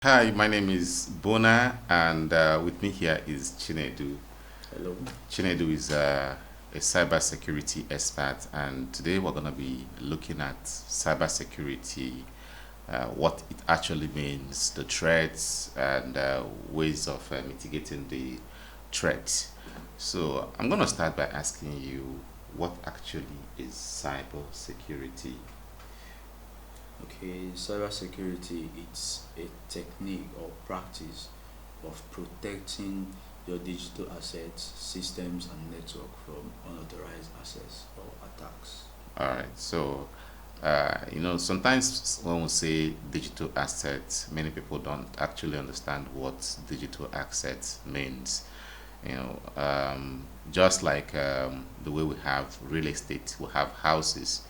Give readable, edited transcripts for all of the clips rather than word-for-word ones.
Hi, my name is Bona, and with me here is Chinedu. Hello. Chinedu is a cybersecurity expert, and today we're going to be looking at cybersecurity, what it actually means, the threats, and ways of mitigating the threats. So, I'm going to start by asking you what actually is cybersecurity? Okay, cybersecurity it's a technique or practice of protecting your digital assets, systems, and network from unauthorized access or attacks. All right, so sometimes when we say digital assets, many people don't actually understand what digital assets means. Just like the way we have real estate, we have houses.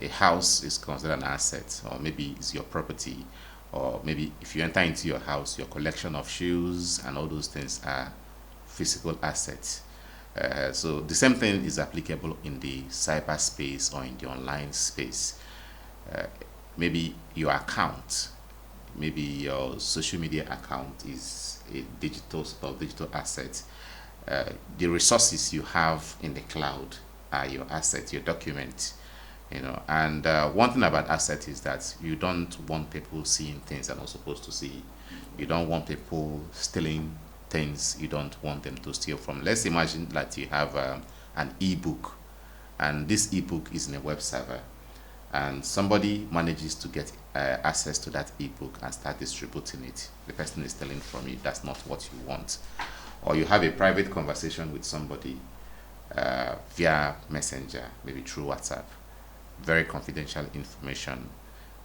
A house is considered an asset, or maybe it's your property, or maybe if you enter into your house, your collection of shoes and all those things are physical assets. So the same thing is applicable in the cyberspace or in the online space. Uh, Maybe your account, maybe your social media account is a digital asset. The resources you have in the cloud are your asset, your document. And one thing about asset is that you don't want people seeing things they're not supposed to see. You don't want people stealing things you don't want them to steal from. Let's imagine that you have an ebook, and this ebook is in a web server, and somebody manages to get access to that ebook and start distributing it. The person is stealing from you. That's not what you want. Or you have a private conversation with somebody via messenger, maybe through WhatsApp, very confidential information.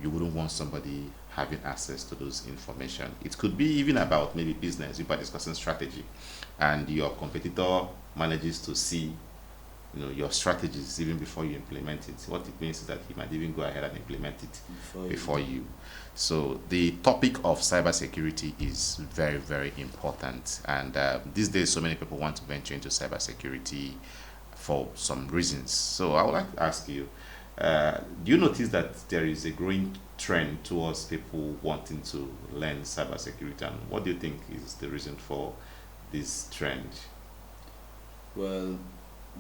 You wouldn't want somebody having access to those information. It could be even about maybe business. You are discussing strategy, and your competitor manages to see your strategies even before you implement it. What it means is that he might even go ahead and implement it Before you before do. you. So the topic of cybersecurity is very, very important. And these days, so many people want to venture into cybersecurity for some reasons. So I would like to ask you, do you notice that there is a growing trend towards people wanting to learn cybersecurity? And what do you think is the reason for this trend? Well,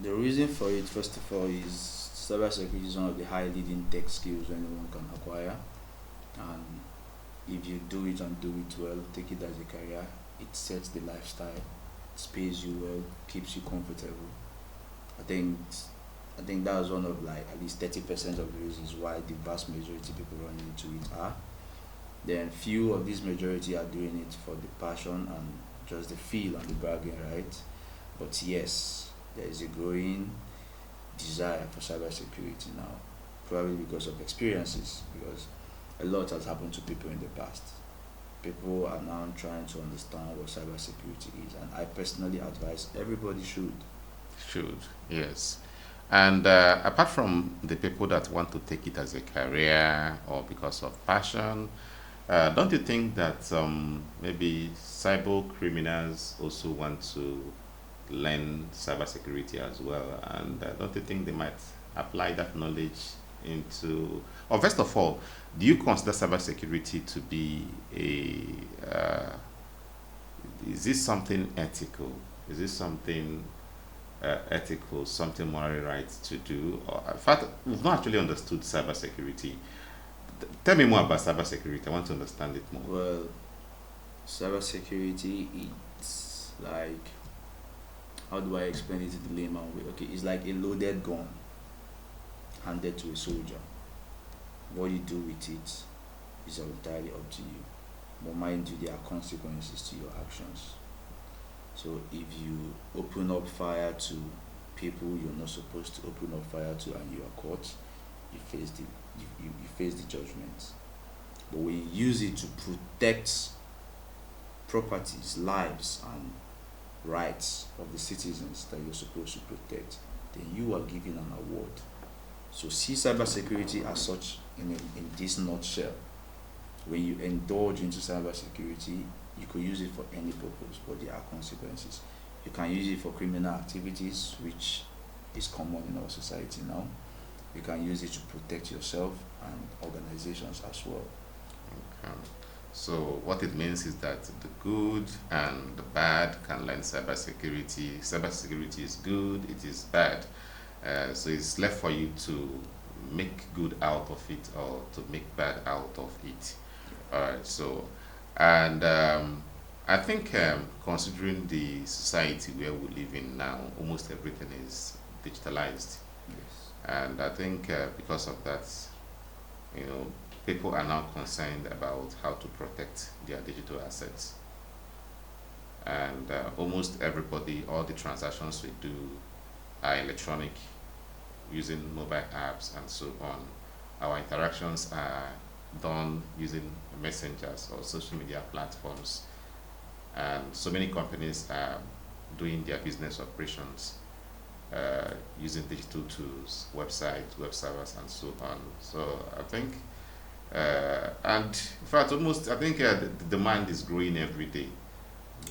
the reason for it, first of all, is cybersecurity is one of the high leading tech skills anyone can acquire. And if you do it and do it well, take it as a career, it sets the lifestyle, pays you well, keeps you comfortable. I think I think that's one of like at least 30% of the reasons why the vast majority of people running into it are. Then few of this majority are doing it for the passion and just the feel and the bargain, right? But yes, there is a growing desire for cybersecurity now, probably because of experiences, because a lot has happened to people in the past. People are now trying to understand what cybersecurity is, and I personally advise everybody should. Should, yes. And apart from the people that want to take it as a career or because of passion, don't you think that maybe cyber criminals also want to learn cybersecurity as well? And don't you think they might apply that knowledge into, or first of all, do you consider cybersecurity to be is this something ethical? Is this something ethical, something morally right to do? Or, in fact, we've not actually understood cybersecurity. Tell me more about cybersecurity. I want to understand it more. Well, cybersecurity, it's like, how do I explain it in the layman way? Okay, it's like a loaded gun handed to a soldier. What you do with it is entirely up to you. But mind you, there are consequences to your actions. So if you open up fire to people you're not supposed to open up fire to and you are caught, you face the you face the judgment. But when you use it to protect properties, lives, and rights of the citizens that you're supposed to protect, then you are given an award. So see cybersecurity as such in this nutshell. When you indulge into cybersecurity, you could use it for any purpose, but there are consequences. You can use it for criminal activities, which is common in our society now. You can use it to protect yourself and organizations as well. Okay. So what it means is that the good and the bad can learn cybersecurity. Cybersecurity is good, it is bad. So it's left for you to make good out of it or to make bad out of it. All right. So, and I think considering the society where we live in now, almost everything is digitalized, Yes. and I think because of that, you know, people are now concerned about how to protect their digital assets. And almost everybody, all the transactions we do are electronic, using mobile apps and so on. Our interactions are done using messengers or social media platforms, and so many companies are doing their business operations using digital tools, websites, web servers, and so on. So I think, and in fact, almost I think the demand is growing every day,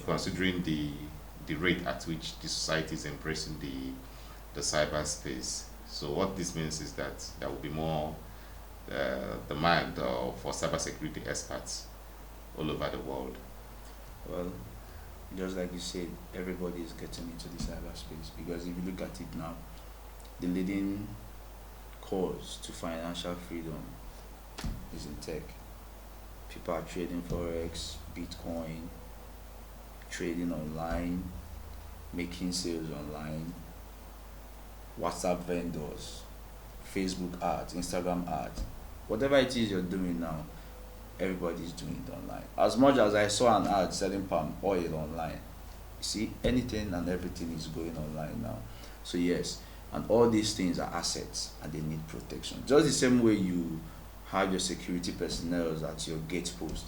considering the rate at which the society is embracing the cyberspace. So what this means is that there will be more demand for cybersecurity experts all over the world. Well, just like you said, everybody is getting into the cyberspace because if you look at it now, the leading cause to financial freedom is in tech. People are trading forex, Bitcoin, trading online, making sales online, WhatsApp vendors, Facebook ads, Instagram ads. Whatever it is you're doing now, everybody's doing it online. As much as I saw an ad selling palm oil online, you see, anything and everything is going online now. So yes, and all these things are assets and they need protection. Just the same way you have your security personnel at your gate post,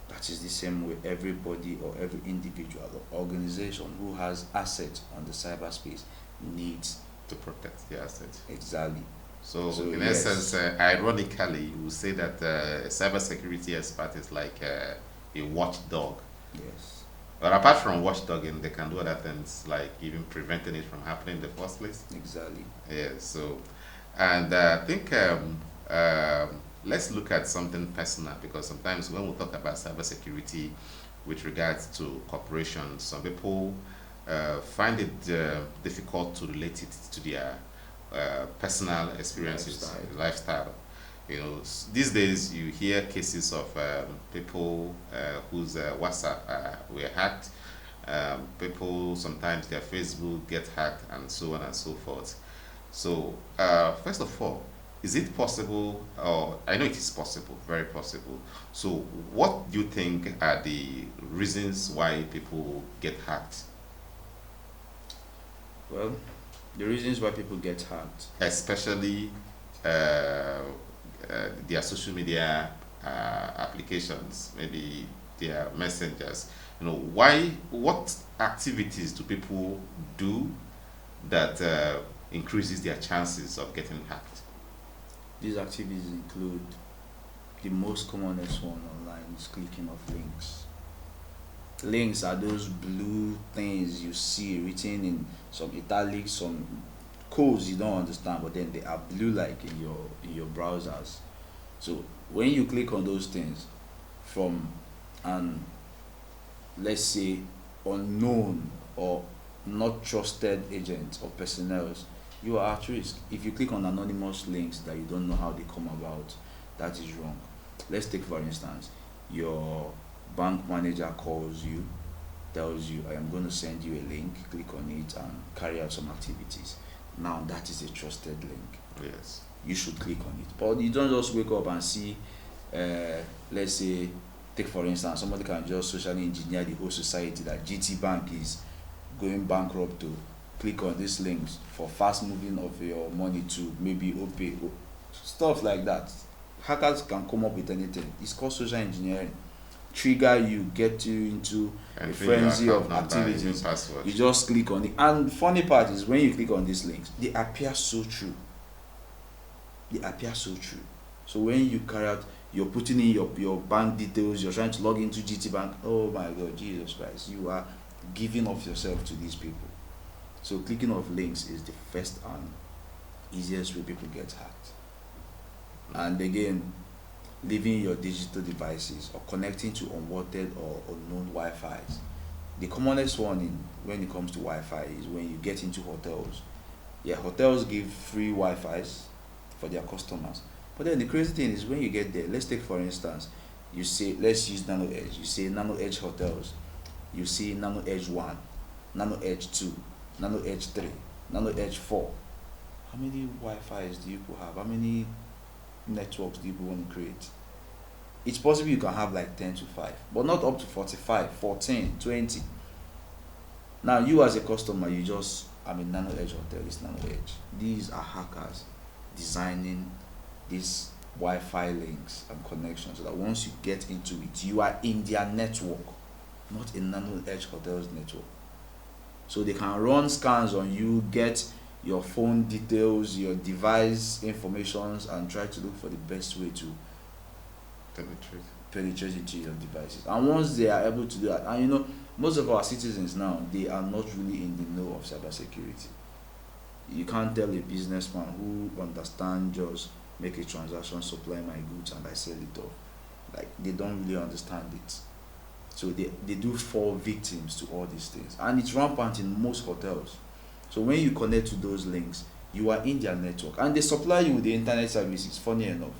that is the same way everybody or every individual or organization who has assets on the cyberspace needs To protect the assets. exactly. So, So in yes, essence, ironically, you would say that a cybersecurity expert is like a watchdog. yes, But apart from watchdogging, they can do other things like even preventing it from happening in the first place. exactly. Yeah. So, and I think let's look at something personal, because sometimes when we talk about cybersecurity with regards to corporations, some people find it difficult to relate it to their personal experiences, lifestyle. You know, these days you hear cases of people whose WhatsApp were hacked. People sometimes their Facebook get hacked, and so on and so forth. So, first of all, is it possible? Or I know it is possible, very possible. So, what do you think are the reasons why people get hacked? Well, the reasons why people get hacked. Especially their social media applications, maybe their messengers. You know, why? What activities do people do that increases their chances of getting hacked? These activities include the most commonest one online is clicking of links. Links are those blue things you see written in some italics, some codes you don't understand, but then they are blue like in your browsers. So when you click on those things from an, let's say, unknown or not trusted agent or personnel, you are at risk. If you click on anonymous links that you don't know how they come about, that is wrong. Let's take for instance, your bank manager calls you, tells you, I am going to send you a link, click on it and carry out some activities. Now that is a trusted link. Yes. You should click on it. But you don't just wake up and see, let's say, take for instance, somebody can just socially engineer the whole society that GT Bank is going bankrupt, to click on these links for fast moving of your money to maybe OPay, stuff like that. Hackers can come up with anything. It's called social engineering. Trigger you, get you into a frenzy of activities. You just click on it. And funny part is when you click on these links, they appear so true. They appear so true. So when you carry out, you're putting in your bank details, you're trying to log into GT Bank, oh my God, Jesus Christ, you are giving of yourself to these people. So clicking of links is the first and easiest way people get hacked. And again, leaving your digital devices or connecting to unwanted or unknown Wi-Fi's. The commonest one when it comes to Wi-Fi is when you get into hotels. Yeah, hotels give free Wi-Fi's for their customers. But then the crazy thing is when you get there, let's take for instance, you say let's use Nano Edge. You say Nano Edge hotels. You see Nano Edge 1, Nano Edge 2, Nano Edge 3, Nano Edge 4. How many Wi-Fi's do you people have? How many networks do you people want to create? It's possible you can have like 10 to 5, but not up to 45, 14, 20. Now you as a customer, you just, Nano Edge hotel, it's Nano Edge. These are hackers designing these Wi-Fi links and connections so that once you get into it, you are in their network, not in Nano Edge Hotel's network. So they can run scans on you, get your phone details, your device informations, and try to look for the best way to penetrate into your devices. And once they are able to do that, and most of our citizens now, they are not really in the know of cybersecurity. You can't tell a businessman who understands just make a transaction, supply my goods, and I sell it off. Like, they don't really understand it. So they do fall victims to all these things. And it's rampant in most hotels. So when you connect to those links, you are in their network. And they supply you with the internet services, funny enough.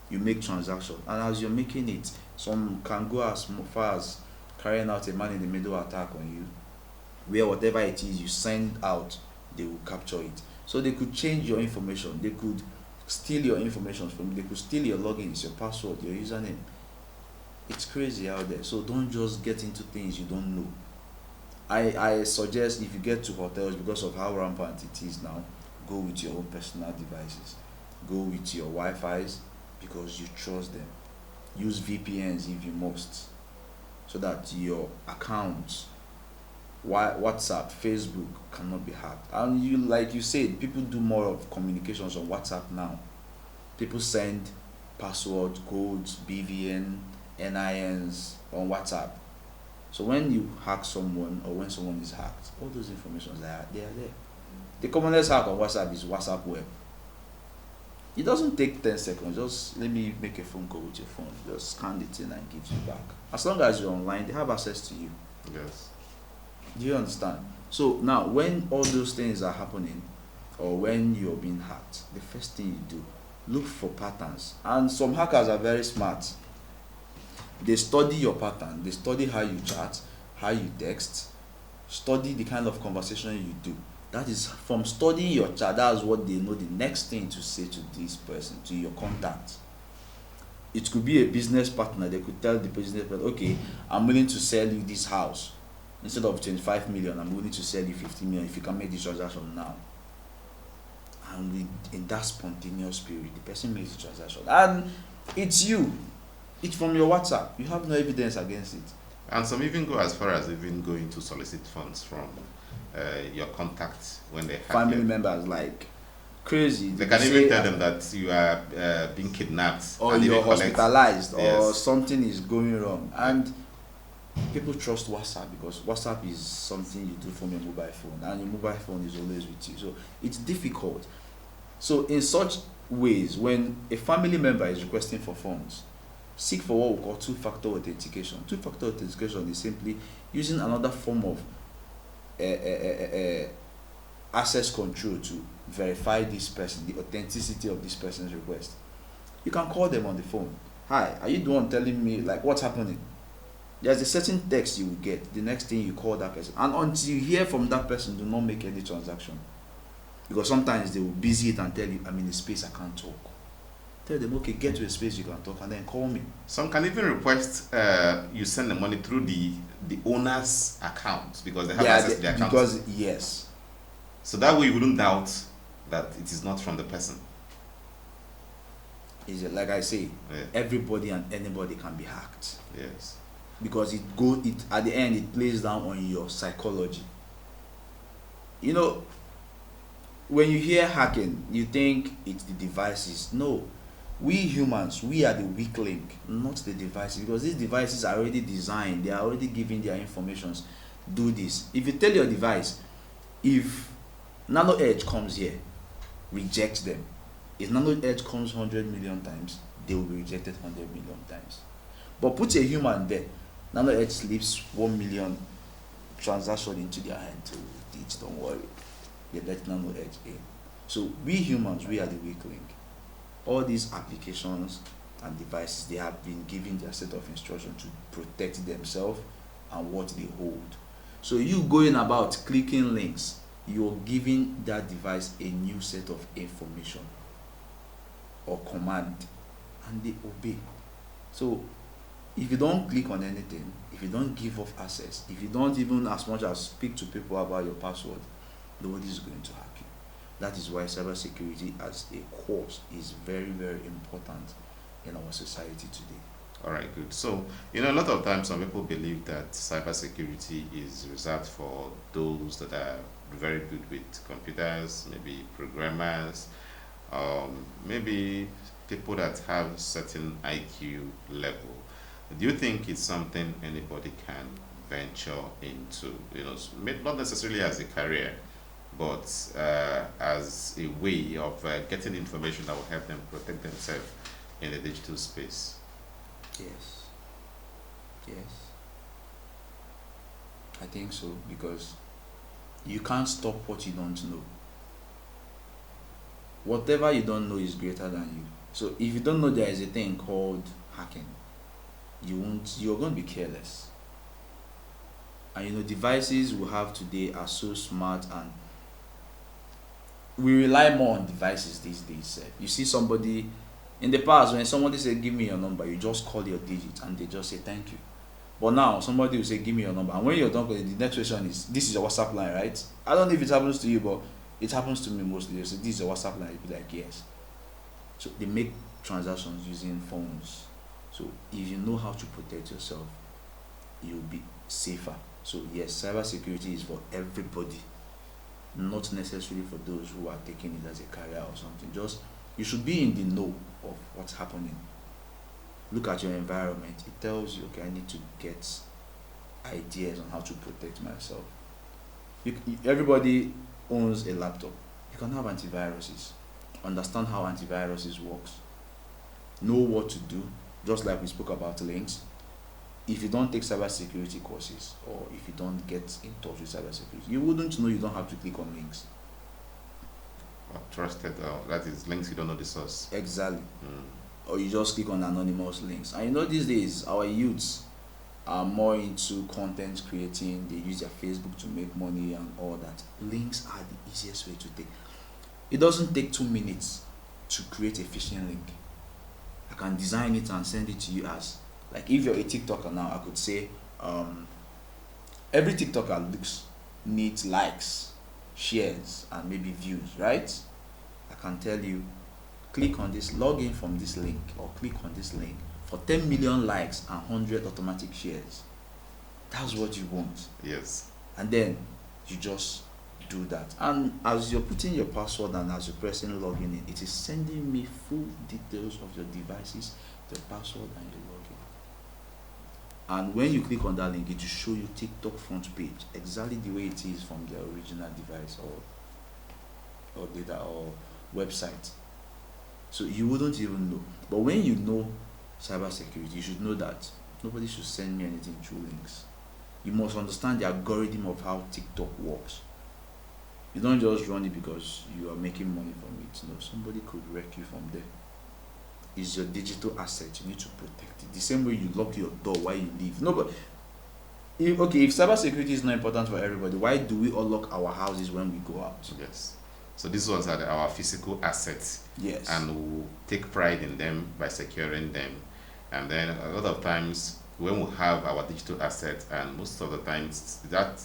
You make transactions. And as you're making it, some can go as far as carrying out a man-in-the-middle attack on you, where whatever it is you send out, they will capture it. So they could change your information. They could steal your information from you. They could steal your logins, your password, your username. It's crazy out there. So don't just get into things you don't know. I suggest if you get to hotels, because of how rampant it is now, go with your own personal devices. Go with your Wi-Fi's because you trust them. Use VPNs if you must, so that your accounts, WhatsApp, Facebook cannot be hacked. And you, like you said, people do more of communications on WhatsApp now. People send password codes, BVN, NINs on WhatsApp. So when you hack someone or when someone is hacked, all those informations they are there. The commonest hack on WhatsApp is WhatsApp web. It doesn't take 10 seconds. Just let me make a phone call with your phone. Just scan the thing and give you back. As long as you're online, they have access to you. Yes. Do you understand? So now when all those things are happening, or when you're being hacked, the first thing you do, look for patterns. And some hackers are very smart. They study your pattern. They study how you chat, how you text, study the kind of conversation you do. That is, from studying your chat, that's what they know the next thing to say to this person, to your contact. It could be a business partner. They could tell the business partner, okay, I'm willing to sell you this house. Instead of 25 million, I'm willing to sell you 50 million if you can make this transaction now. And in that spontaneous spirit, the person makes the transaction. And it's you. It's from your WhatsApp. You have no evidence against it. And some even go as far as even going to solicit funds from your contacts when they have family members, like crazy. They can even tell them that you are being kidnapped, or you're hospitalized, yes, or something is going wrong. And people trust WhatsApp because WhatsApp is something you do from your mobile phone, and your mobile phone is always with you. So it's difficult. So in such ways, when a family member is requesting for funds, seek for what we call two-factor authentication. Two-factor authentication is simply using another form of access control to verify this person, the authenticity of this person's request. You can call them on the phone. Hi, are you the one telling me like what's happening? There's a certain text you will get. The next thing you call that person, and until you hear from that person, do not make any transaction, because sometimes they will busy it and tell you, I'm in a space, I can't talk. Tell them, okay, get to a space you can talk, and then call me. Some can even request you send the money through the owner's account, because they have access to the account. Because yes. So that way you wouldn't doubt that it is not from the person. Is it like I say, everybody and anybody can be hacked. Yes. Because it at the end it plays down on your psychology. You know, when you hear hacking, you think it's the devices. No. We humans, we are the weak link, not the devices, because these devices are already designed, they are already giving their informations. Do this. If you tell your device, if Nano Edge comes here, reject them. If Nano Edge comes 100 million times, they will be rejected 100 million times. But put a human there, nano edge slips 1 million transaction into their hand to teach, don't worry. They let nano edge in. So we humans, we are the weak link. All these applications and devices, they have been given their set of instructions to protect themselves and what they hold. So you going about clicking links, you're giving that device a new set of information or command, and they obey. So if you don't click on anything, if you don't give off access, if you don't even as much as speak to people about your password, nobody is going to hack you. That is why cybersecurity as a course is very, very important in our society today. All right, good. So, a lot of times some people believe that cybersecurity is reserved for those that are very good with computers, maybe programmers, maybe people that have certain IQ level. Do you think it's something anybody can venture into? Not necessarily as a career, but as a way of getting information that will help them protect themselves in the digital space. Yes. I think so, because you can't stop what you don't know. Whatever you don't know is greater than you. So if you don't know there is a thing called hacking, you're going to be careless. And devices we have today are so smart, and we rely more on devices these days. You see somebody in the past, when somebody said give me your number, you just call your digits and they just say thank you. But now somebody will say give me your number, and when you're done, the next question is this is your WhatsApp line, right? I don't know if it happens to you, but it happens to me mostly. They say this is your WhatsApp line, you'll be like yes. So they make transactions using phones. So if you know how to protect yourself, you'll be safer. So yes, cybersecurity is for everybody, not necessarily for those who are taking it as a career or something. Just you should be in the know of what's happening. Look at your environment. It tells you, okay, I need to get ideas on how to protect myself. Everybody owns a laptop. You can have antiviruses. Understand how antiviruses works. Know what to do. Just like we spoke about links. If you don't take cybersecurity courses, or if you don't get in touch with cybersecurity, you wouldn't know you don't have to click on links. Trusted, that is links you don't know the source. Exactly. Or you just click on anonymous links. And these days our youths are more into content creating. They use their Facebook to make money and all that. Links are the easiest way to take. It doesn't take 2 minutes to create a phishing link. I can design it and send it to you as, like, if you're a TikToker now, I could say every TikToker needs likes, shares, and maybe views, right? I can tell you, click on this, log in from this link, or click on this link for 10 million likes and 100 automatic shares. That's what you want. Yes. And then you just do that. And as you're putting your password and as you're pressing login in, it is sending me full details of your devices, your password, and your login. And when you click on that link, it will show you TikTok front page exactly the way it is from the original device or data or website. So you wouldn't even know. But when you know cybersecurity, you should know that nobody should send me anything through links. You must understand the algorithm of how TikTok works. You don't just run it because you are making money from it. No, somebody could wreck you from there. It's your digital asset. You need to protect it. The same way you lock your door while you leave. No, but if cybersecurity is not important for everybody, why do we all lock our houses when we go out? Yes. So these ones are our physical assets. Yes. And we take pride in them by securing them. And then a lot of times when we have our digital asset, and most of the times that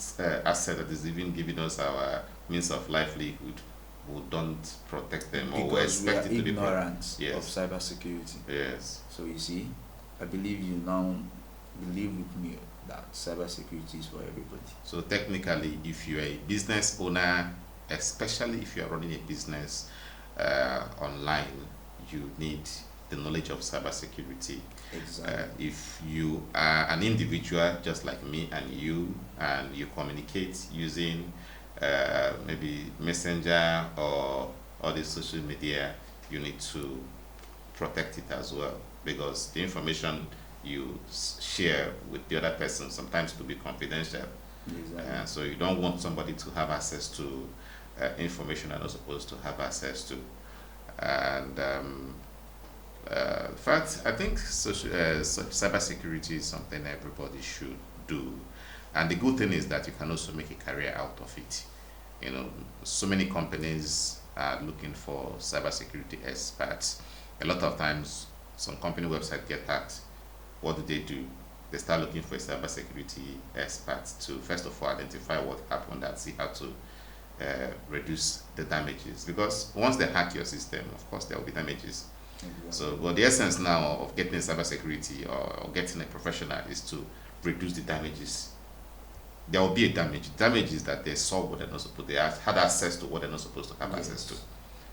asset that is even giving us our means of livelihood, we don't protect them, or we expect it to be ignorant yes. of cybersecurity. Yes. So you see, I believe you now believe with me that cybersecurity is for everybody. So technically, if you're a business owner, especially if you're running a business online, you need the knowledge of cybersecurity. Exactly. If you are an individual just like me and you communicate using maybe Messenger or the social media, you need to protect it as well, because the information you share with the other person sometimes could be confidential. Exactly. So you don't want somebody to have access to information they're not supposed to have access to. And in fact, I think cybersecurity is something everybody should do. And the good thing is that you can also make a career out of it. You know, so many companies are looking for cybersecurity experts. A lot of times, some company website get hacked. What do? They start looking for a cybersecurity expert to first of all identify what happened and see how to reduce the damages. Because once they hack your system, of course, there will be damages. Exactly. So, but the essence now of getting cybersecurity or getting a professional is to reduce the damages. There will be a damage. Damage is that they saw what they're not supposed. They had access to what they're not supposed to have access to.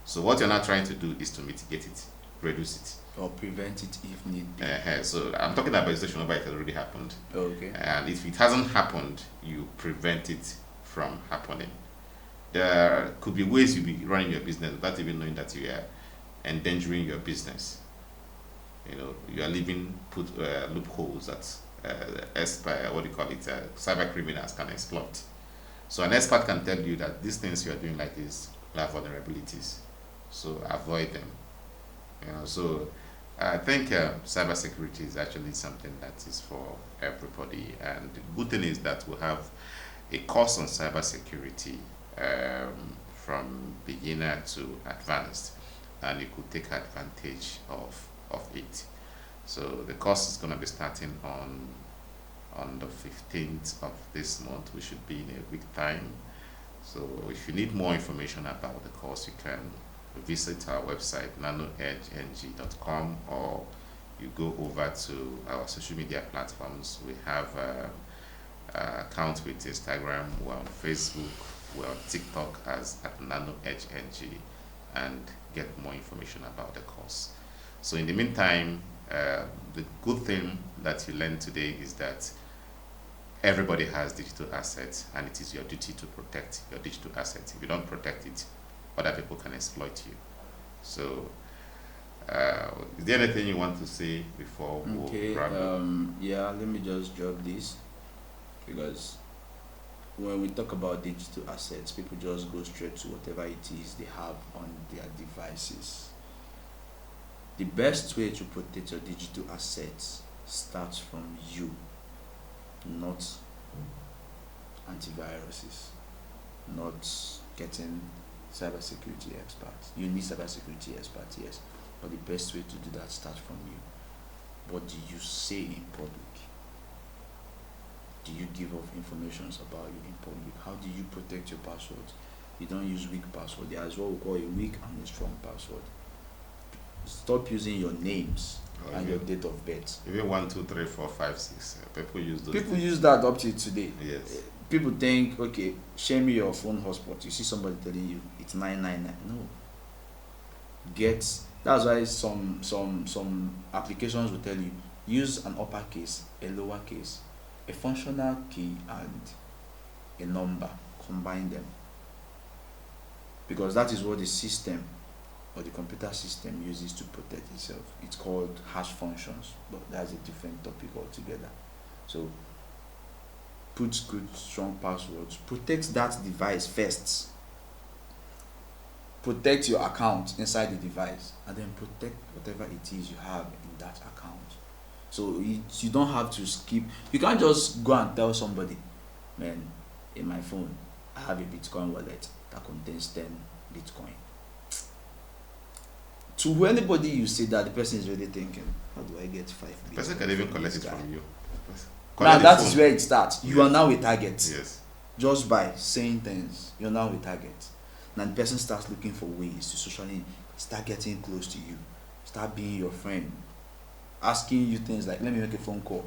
So what you're not trying to do is to mitigate it, reduce it, or prevent it if need be. So I'm talking about a situation where it has already happened. Okay. And if it hasn't happened, you prevent it from happening. There could be ways you'll be running your business without even knowing that you are endangering your business. You know, you are leaving loopholes that what do you call it, cyber criminals can exploit. So an expert can tell you that these things you are doing like this have vulnerabilities, so avoid them. You know, so I think cybersecurity is actually something that is for everybody. And the good thing is that we have a course on cybersecurity from beginner to advanced, and you could take advantage of it. So the course is going to be starting on the 15th of this month. We should be in a week time. So if you need more information about the course, you can visit our website nanoedgeng.com, or you go over to our social media platforms. We have accounts with Instagram, we're on Facebook, we're on TikTok as at nanoedgeng, and get more information about the course. So in the meantime, the good thing that you learned today is that everybody has digital assets, and it is your duty to protect your digital assets. If you don't protect it, other people can exploit you. So is there anything you want to say before we wrap up? Yeah, let me just drop this, because when we talk about digital assets, people just go straight to whatever it is they have on their devices. The best way to protect your digital assets starts from you, not antiviruses, not getting cybersecurity experts. You need cybersecurity experts, yes, but the best way to do that starts from you. What do you say in public? Do you give off information about you in public? How do you protect your passwords? You don't use weak password. There is what we call a weak and a strong password. Stop using your names and your date of birth. Even 1, 2, 3, 4, 5, 6. People use those. People use that up to today. Yes. People think, okay, share me your phone hotspot. You see somebody telling you it's 999. No. That's why some applications will tell you use an uppercase, a lowercase, a functional key, and a number. Combine them, because that is what the system or the computer system uses to protect itself. It's called hash functions, but that's a different topic altogether. So put good strong passwords, protect that device first, protect your account inside the device, and then protect whatever it is you have in that account. So you don't have to skip. You can't just go and tell somebody, man, in my phone I have a Bitcoin wallet that contains 10 Bitcoin. To anybody you say that, the person is really thinking, how do I get 5 Bitcoin? The person can even collect it from you. Now that is where it starts. You are now a target. Yes. Just by saying things, you're now a target. Now the person starts looking for ways to socially start getting close to you, start being your friend, asking you things like, let me make a phone call.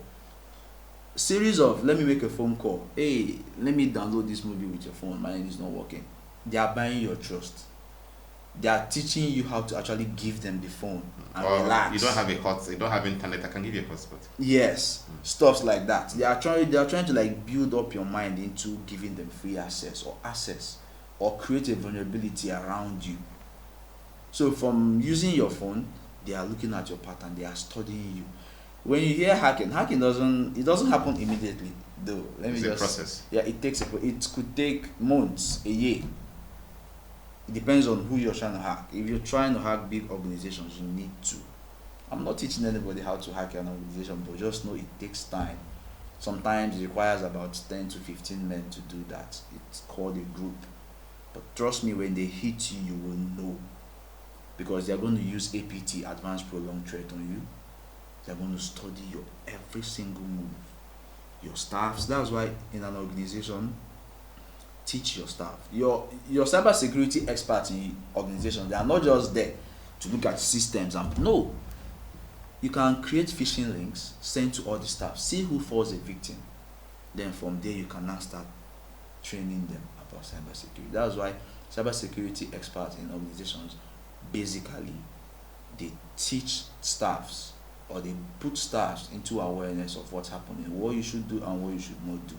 Series of, let me make a phone call. Hey, let me download this movie with your phone. Mine is not working. They are buying your trust. They are teaching you how to actually give them the phone and relax. You don't have internet, I can give you a hotspot. Yes, stuff like that. They are trying to like build up your mind into giving them free access or create a vulnerability around you. So from using your phone, They are looking at your pattern. They are studying you. When you hear hacking doesn't happen immediately though. It's a process. Yeah, it could take months, a year. It depends on who you're trying to hack. If you're trying to hack big organizations, you need to. I'm not teaching anybody how to hack an organization, but just know it takes time. Sometimes it requires about 10 to 15 men to do that. It's called a group. But trust me, when they hit you, you will know. Because they're going to use APT, Advanced Prolonged Threat, on you. They're going to study your every single move. Your staffs. That's why in an organization, teach your staff. Your cybersecurity experts in organizations, they are not just there to look at systems and no. You can create phishing links, send to all the staff, see who falls a victim. Then from there you can now start training them about cybersecurity. That's why cybersecurity experts in organizations basically they teach staffs or they put staffs into awareness of what's happening, what you should do and what you should not do.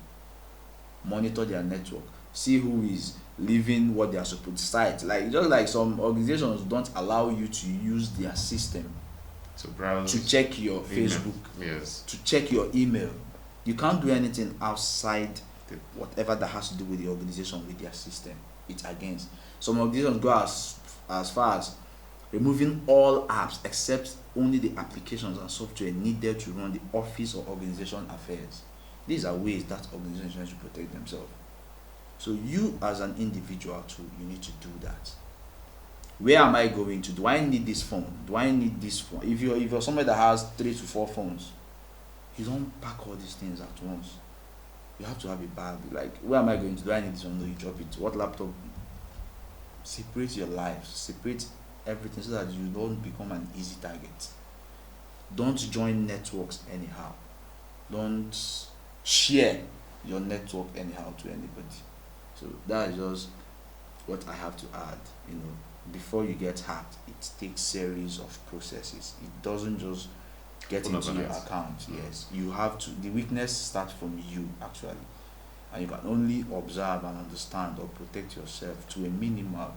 Monitor their network, see who is leaving what they are supposed to cite. Like just like some organizations don't allow you to use their system to browse, to check your email. Facebook, Yes. to check your email. You can't do anything outside whatever that has to do with the organization with their system. It's against. Some organizations go as far as removing all apps except only the applications and software needed to run the office or organization affairs. These are ways that organizations should protect themselves. So you as an individual too, you need to do that. Where am I going to? Do I need this phone? Do I need this phone? If you're somebody that has 3 to 4 phones, you don't pack all these things at once. You have to have a bag. Like, where am I going to? Do I need this one? No, you drop it. What laptop? Separate your lives. Separate everything so that you don't become an easy target. Don't join networks anyhow. Don't share your network anyhow to anybody. So that is just what I have to add. Before you get hacked, it takes series of processes. It doesn't just get into your account. Yes, you have to. The weakness starts from you actually, and you can only observe and understand or protect yourself to a minimum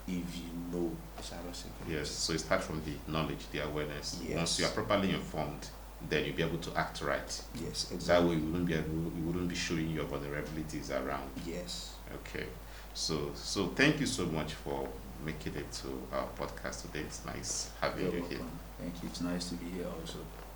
if you know cybersecurity. Yes, so it starts from the knowledge, the awareness. Yes. Once you are properly informed, then you'll be able to act right. Yes, That exactly. way you wouldn't be showing your vulnerabilities around. Yes. Okay. So thank you so much for making it to our podcast today. It's nice having You're you here. welcome. Thank you. It's nice to be here also.